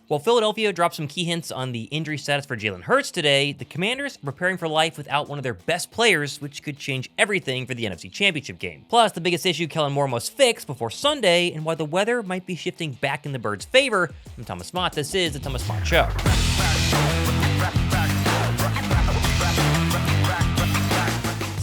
While Philadelphia dropped some key hints on the injury status for Jalen Hurts today, the Commanders are preparing for life without one of their best players, which could change everything for the NFC Championship game. Plus, the biggest issue Kellen must fix before Sunday, and why the weather might be shifting back in the Birds' favor. I'm Thomas Mott. This is the Thomas Mott Show.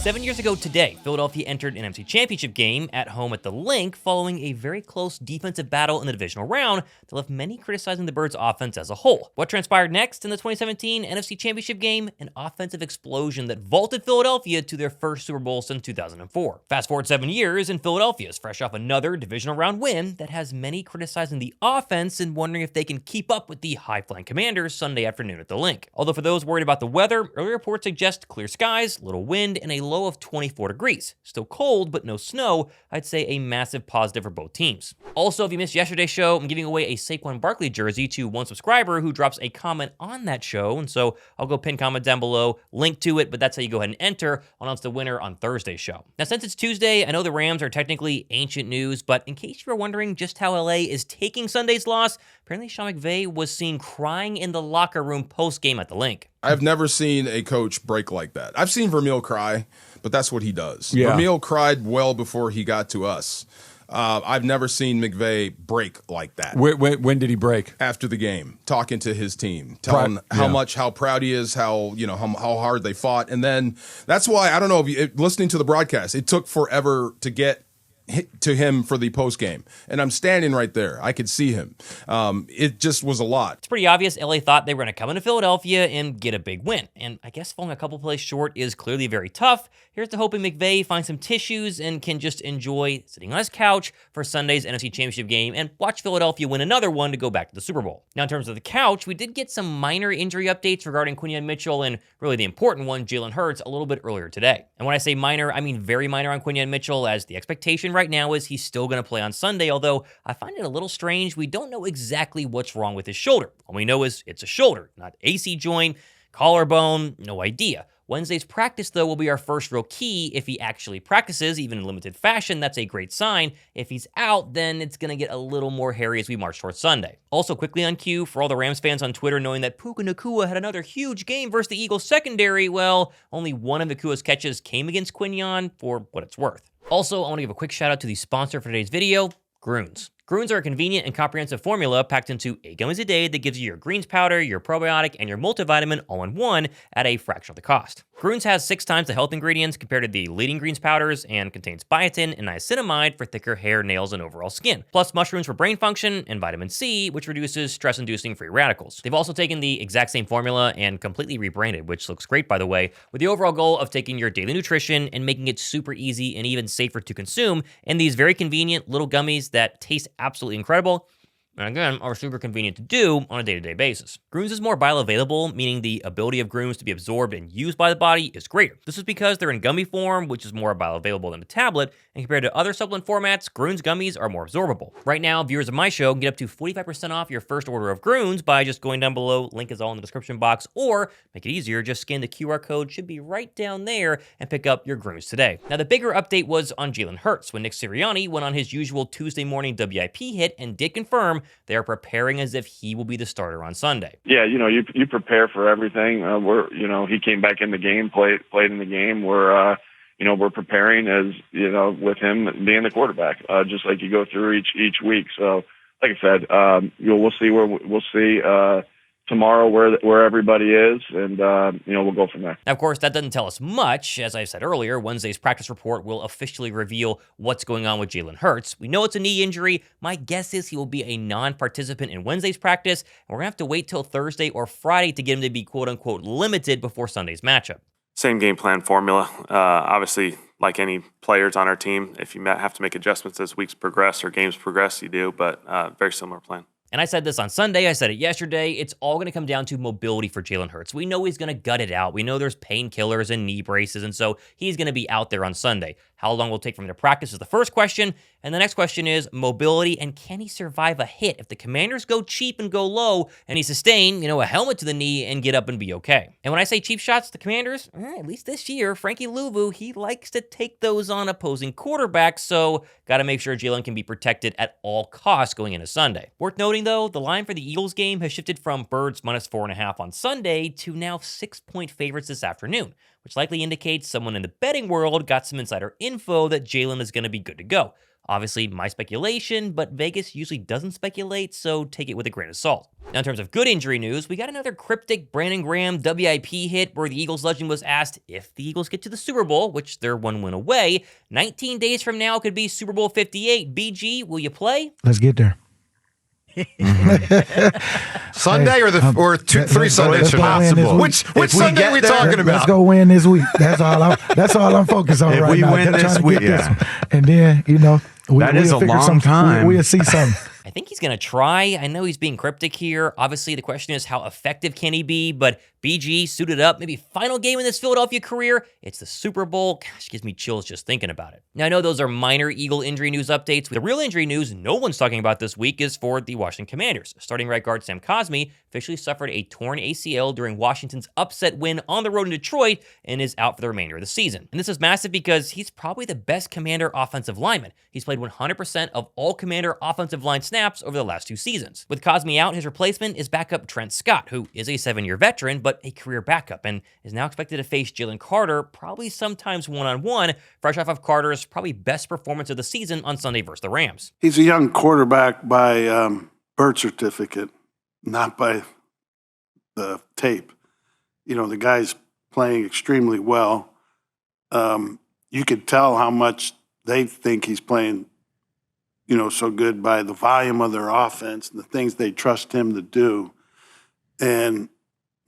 7 years ago today, Philadelphia entered an NFC Championship game at home at the Linc following a very close defensive battle in the divisional round that left many criticizing the Birds' offense as a whole. What transpired next in the 2017 NFC Championship game? An offensive explosion that vaulted Philadelphia to their first Super Bowl since 2004. Fast forward 7 years, and Philadelphia is fresh off another divisional round win that has many criticizing the offense and wondering if they can keep up with the high-flying Commanders Sunday afternoon at the Linc. Although for those worried about the weather, early reports suggest clear skies, little wind, and a low of 24 degrees. Still cold, but no snow. I'd say a massive positive for both teams. Also, if you missed yesterday's show, I'm giving away a Saquon Barkley jersey to one subscriber who drops a comment on that show, and so I'll go pin comment down below, link to it, but that's how you go ahead and enter. I'll announce the winner on Thursday's show. Now, since it's Tuesday, I know the Rams are technically ancient news, but in case you were wondering just how LA is taking Sunday's loss, apparently Sean McVay was seen crying in the locker room post-game at the Linc. I've never seen a coach break like that. I've seen Vermeil cry, but that's what he does. Yeah. Vermeil cried well before he got to us. I've never seen McVay break like that. When did he break? After the game, talking to his team, telling how proud he is, how hard they fought, and then that's why I don't know if you, listening to the broadcast, it took forever to get to him for the post game, and I'm standing right there. I could see him. It just was a lot. It's pretty obvious LA thought they were going to come into Philadelphia and get a big win, and I guess falling a couple plays short is clearly very tough. Here's to hoping McVay finds some tissues and can just enjoy sitting on his couch for Sunday's NFC Championship game and watch Philadelphia win another one to go back to the Super Bowl. Now, in terms of the couch, we did get some minor injury updates regarding Quinyon Mitchell and really the important one, Jalen Hurts, a little bit earlier today. And when I say minor, I mean very minor on Quinyon Mitchell, as the expectation right now is he's still going to play on Sunday, although I find it a little strange. We don't know exactly what's wrong with his shoulder. All we know is it's a shoulder, not AC joint, collarbone, no idea. Wednesday's practice, though, will be our first real key. If he actually practices, even in limited fashion, that's a great sign. If he's out, then it's going to get a little more hairy as we march towards Sunday. Also, quickly on cue, for all the Rams fans on Twitter knowing that Puka Nacua had another huge game versus the Eagles secondary, well, only one of Nacua's catches came against Quinyon, for what it's worth. Also, I want to give a quick shout out to the sponsor for today's video, Grunes. Grunes are a convenient and comprehensive formula packed into 8 gummies a day that gives you your greens powder, your probiotic, and your multivitamin all in one at a fraction of the cost. Grunes has 6 times the health ingredients compared to the leading greens powders and contains biotin and niacinamide for thicker hair, nails, and overall skin. Plus mushrooms for brain function and vitamin C, which reduces stress-inducing free radicals. They've also taken the exact same formula and completely rebranded, which looks great, by the way, with the overall goal of taking your daily nutrition and making it super easy and even safer to consume in these very convenient little gummies that taste absolutely incredible, and again, are super convenient to do on a day-to-day basis. Grunes is more bioavailable, meaning the ability of Grunes to be absorbed and used by the body is greater. This is because they're in gummy form, which is more bioavailable than a tablet, and compared to other supplement formats, Grunes gummies are more absorbable. Right now, viewers of my show can get up to 45% off your first order of Grunes by just going down below, link is all in the description box, or make it easier, just scan the QR code, should be right down there, and pick up your Grunes today. Now, the bigger update was on Jalen Hurts, when Nick Sirianni went on his usual Tuesday morning WIP hit and did confirm they are preparing as if he will be the starter on Sunday. Yeah, you prepare for everything. He came back in the game, played in the game. We're preparing as, with him being the quarterback, just like you go through each week. So, like I said, we'll see tomorrow where everybody is, and we'll go from there. Now, of course, that doesn't tell us much. As I said earlier, Wednesday's practice report will officially reveal what's going on with Jalen Hurts. We know it's a knee injury. My guess is he will be a non-participant in Wednesday's practice, and we're going to have to wait till Thursday or Friday to get him to be quote-unquote limited before Sunday's matchup. Same game plan formula. Obviously, like any players on our team, if you have to make adjustments as weeks progress or games progress, you do, but very similar plan. And I said this on Sunday, I said it yesterday, it's all going to come down to mobility for Jalen Hurts. We know he's going to gut it out. We know there's painkillers and knee braces, and so he's going to be out there on Sunday. How long will it take for him to practice is the first question. And the next question is mobility and can he survive a hit if the Commanders go cheap and go low and he sustain, a helmet to the knee and get up and be okay. And when I say cheap shots, the Commanders, at least this year, Frankie Louvu, he likes to take those on opposing quarterbacks, so got to make sure Jalen can be protected at all costs going into Sunday. Worth noting though, the line for the Eagles game has shifted from Birds -4.5 on Sunday to now 6-point favorites this afternoon, which likely indicates someone in the betting world got some insider info that Jalen is going to be good to go. Obviously, my speculation, but Vegas usually doesn't speculate, so take it with a grain of salt. Now, in terms of good injury news, we got another cryptic Brandon Graham WIP hit where the Eagles legend was asked if the Eagles get to the Super Bowl, which they're 1 win away, 19 days from now could be Super Bowl 58. BG, will you play? Let's get there. Sunday or 3 Sundays from now? Which Sunday are we talking about? Let's go win this week. That's all I'm focused on right now. If we win this week, and then that is a long time. We'll see something. I think he's going to try. I know he's being cryptic here. Obviously, the question is how effective can he be, but BG suited up, maybe final game in this Philadelphia career. It's the Super Bowl. Gosh, gives me chills just thinking about it. Now, I know those are minor Eagle injury news updates. The real injury news no one's talking about this week is for the Washington Commanders. Starting right guard Sam Cosmi officially suffered a torn ACL during Washington's upset win on the road in Detroit and is out for the remainder of the season. And this is massive because he's probably the best Commander offensive lineman. He's played 100% of all Commander offensive line snaps over the last 2 seasons. With Cosmi out, his replacement is backup Trent Scott, who is a 7-year veteran, but a career backup, and is now expected to face Jalen Carter, probably sometimes one-on-one, fresh off of Carter's probably best performance of the season on Sunday versus the Rams. He's a young quarterback by birth certificate, not by the tape. The guy's playing extremely well. You could tell how much they think he's playing so good by the volume of their offense and the things they trust him to do. And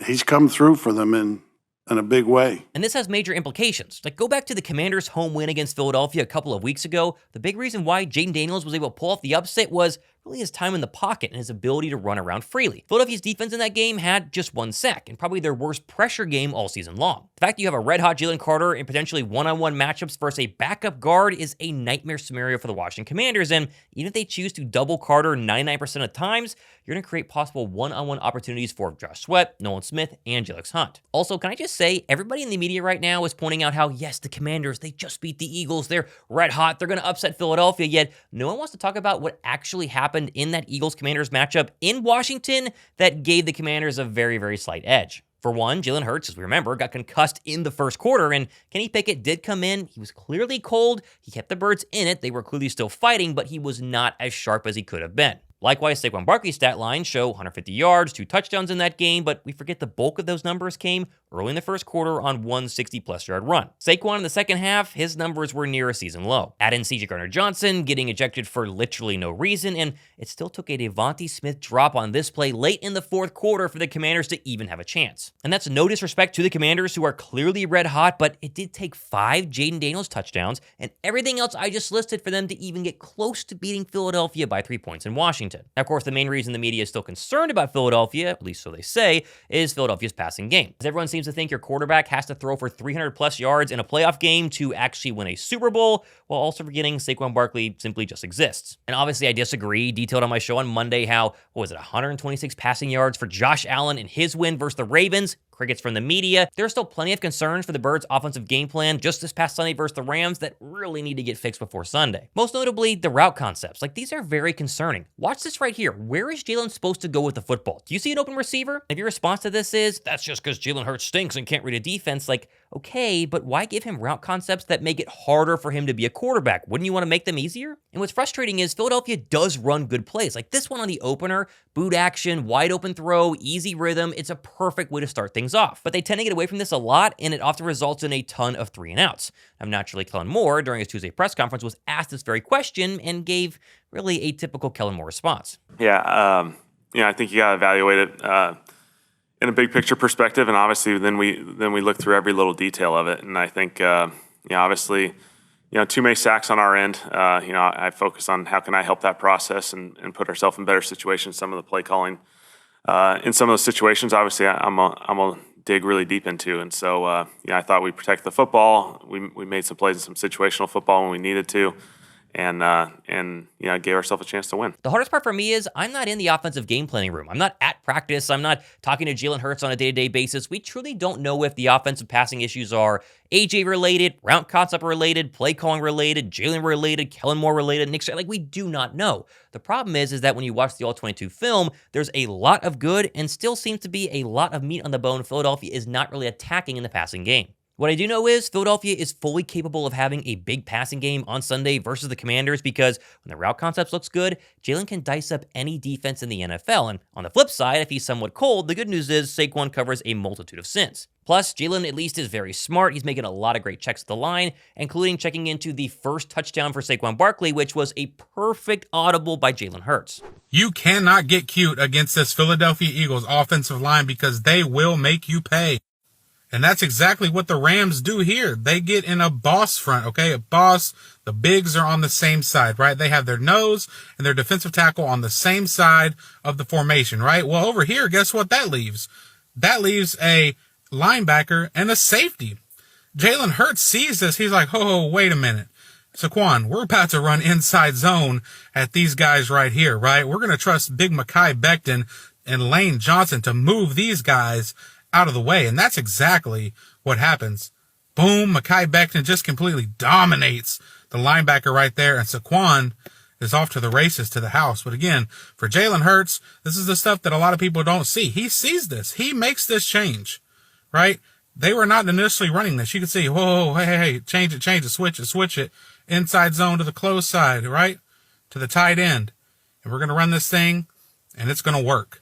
he's come through for them in a big way. And this has major implications. Go back to the Commanders' home win against Philadelphia a couple of weeks ago. The big reason why Jaden Daniels was able to pull off the upset was really his time in the pocket and his ability to run around freely. Philadelphia's defense in that game had just 1 sack and probably their worst pressure game all season long. The fact that you have a red-hot Jalen Carter in potentially one-on-one matchups versus a backup guard is a nightmare scenario for the Washington Commanders, and even if they choose to double Carter 99% of times, you're going to create possible one-on-one opportunities for Josh Sweat, Nolan Smith, and Jalix Hunt. Also, can I just say, everybody in the media right now is pointing out how, yes, the Commanders, they just beat the Eagles, they're red-hot, they're going to upset Philadelphia, yet no one wants to talk about what actually happened in that Eagles-Commanders matchup in Washington that gave the Commanders a very, very slight edge. For one, Jalen Hurts, as we remember, got concussed in the first quarter, and Kenny Pickett did come in. He was clearly cold. He kept the Birds in it. They were clearly still fighting, but he was not as sharp as he could have been. Likewise, Saquon Barkley's stat lines show 150 yards, 2 touchdowns in that game, but we forget the bulk of those numbers came early in the first quarter on one 60-plus yard run. Saquon in the second half, his numbers were near a season low. Add in C.J. Gardner-Johnson getting ejected for literally no reason, and it still took a Devontae Smith drop on this play late in the fourth quarter for the Commanders to even have a chance. And that's no disrespect to the Commanders, who are clearly red hot, but it did take 5 Jaden Daniels touchdowns and everything else I just listed for them to even get close to beating Philadelphia by 3 points in Washington. Now, of course, the main reason the media is still concerned about Philadelphia, at least so they say, is Philadelphia's passing game. As everyone seems to think your quarterback has to throw for 300-plus yards in a playoff game to actually win a Super Bowl, while also forgetting Saquon Barkley simply just exists. And obviously, I disagree. Detailed on my show on Monday how, 126 passing yards for Josh Allen in his win versus the Ravens. Crickets from the media. There are still plenty of concerns for the Birds' offensive game plan just this past Sunday versus the Rams that really need to get fixed before Sunday. Most notably, the route concepts. These are very concerning. Watch this right here. Where is Jalen supposed to go with the football? Do you see an open receiver? If your response to this is, that's just because Jalen Hurts stinks and can't read a defense, okay, but why give him route concepts that make it harder for him to be a quarterback? Wouldn't you want to make them easier? And what's frustrating is Philadelphia does run good plays. This one on the opener, boot action, wide open throw, easy rhythm. It's a perfect way to start things off. But they tend to get away from this a lot, and it often results in a ton of 3-and-outs. Now, naturally, Kellen Moore, during his Tuesday press conference, was asked this very question and gave really a typical Kellen Moore response. Yeah, I think you got to evaluate it in a big picture perspective, and obviously then we look through every little detail of it. And I think, obviously, too many sacks on our end. I focus on how can I help that process and put ourselves in better situations. Some of the play calling in some of those situations, obviously, I'm gonna dig really deep into. And so, I thought we protected the football. We made some plays in some situational football when we needed to. And gave ourselves a chance to win. The hardest part for me is I'm not in the offensive game planning room. I'm not at practice. I'm not talking to Jalen Hurts on a day-to-day basis. We truly don't know if the offensive passing issues are AJ related, route concept related, play calling related, Jalen related, Kellen more related, Nick. Like, we do not know. The problem is that when you watch the All-22 film, there's a lot of good and still seems to be a lot of meat on the bone Philadelphia is not really attacking in the passing game. What I do know is Philadelphia is fully capable of having a big passing game on Sunday versus the Commanders because when the route concepts looks good, Jalen can dice up any defense in the NFL. And on the flip side, if he's somewhat cold, the good news is Saquon covers a multitude of sins. Plus, Jalen at least is very smart. He's making a lot of great checks at the line, including checking into the first touchdown for Saquon Barkley, which was a perfect audible by Jalen Hurts. You cannot get cute against this Philadelphia Eagles offensive line because they will make you pay. And that's exactly what the Rams do here. They get in a boss front, okay? A boss. The bigs are on the same side, right? They have their nose and their defensive tackle on the same side of the formation, right? Well, over here, guess what that leaves? That leaves a linebacker and a safety. Jalen Hurts sees this. He's like, oh, wait a minute. Saquon, we're about to run inside zone at these guys right here, right? We're going to trust big Mekhi Becton and Lane Johnson to move these guys out of the way. And that's exactly what happens. Boom, Mekhi Becton just completely dominates the linebacker right there. And Saquon is off to the races, to the house. But again, for Jalen Hurts, this is the stuff that a lot of people don't see. He sees this. He makes this change, right? They were not initially running this. You can see, whoa, hey, change it, switch it. Inside zone to the close side, right? To the tight end. And we're going to run this thing, and it's going to work.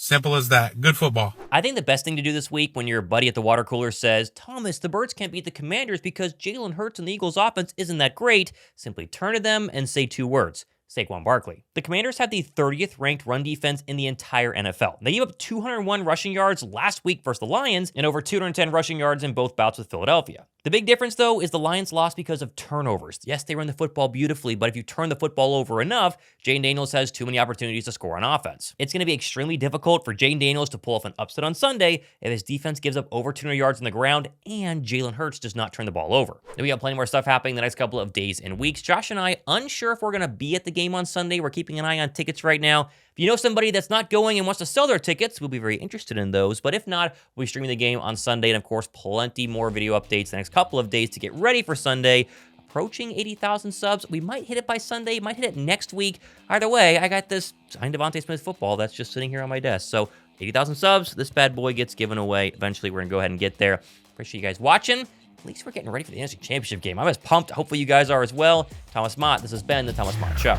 Simple as that. Good football. I think the best thing to do this week when your buddy at the water cooler says, Thomas, the Birds can't beat the Commanders because Jalen Hurts and the Eagles offense isn't that great, simply turn to them and say two words. Saquon Barkley. The Commanders have the 30th ranked run defense in the entire NFL. They gave up 201 rushing yards last week versus the Lions and over 210 rushing yards in both bouts with Philadelphia. The big difference, though, is the Lions lost because of turnovers. Yes, they run the football beautifully, but if you turn the football over enough, Jayden Daniels has too many opportunities to score on offense. It's going to be extremely difficult for Jayden Daniels to pull off an upset on Sunday if his defense gives up over 200 yards on the ground and Jalen Hurts does not turn the ball over. Then we got plenty more stuff happening the next couple of days and weeks. Josh and I, unsure if we're going to be at the game on Sunday. We're keeping an eye on tickets right now. If you know somebody that's not going and wants to sell their tickets, we'll be very interested in those. But if not, we'll be streaming the game on Sunday. And of course, plenty more video updates the next couple of days to get ready for Sunday. Approaching 80,000 subs. We might hit it by Sunday, might hit it next week. Either way, I got this signed Devontae Smith football that's just sitting here on my desk. So 80,000 subs, this bad boy gets given away. Eventually, we're going to go ahead and get there. Appreciate you guys watching. At least we're getting ready for the NFC Championship game. I'm as pumped. Hopefully you guys are as well. Thomas Mott, this has been the Thomas Mott Show.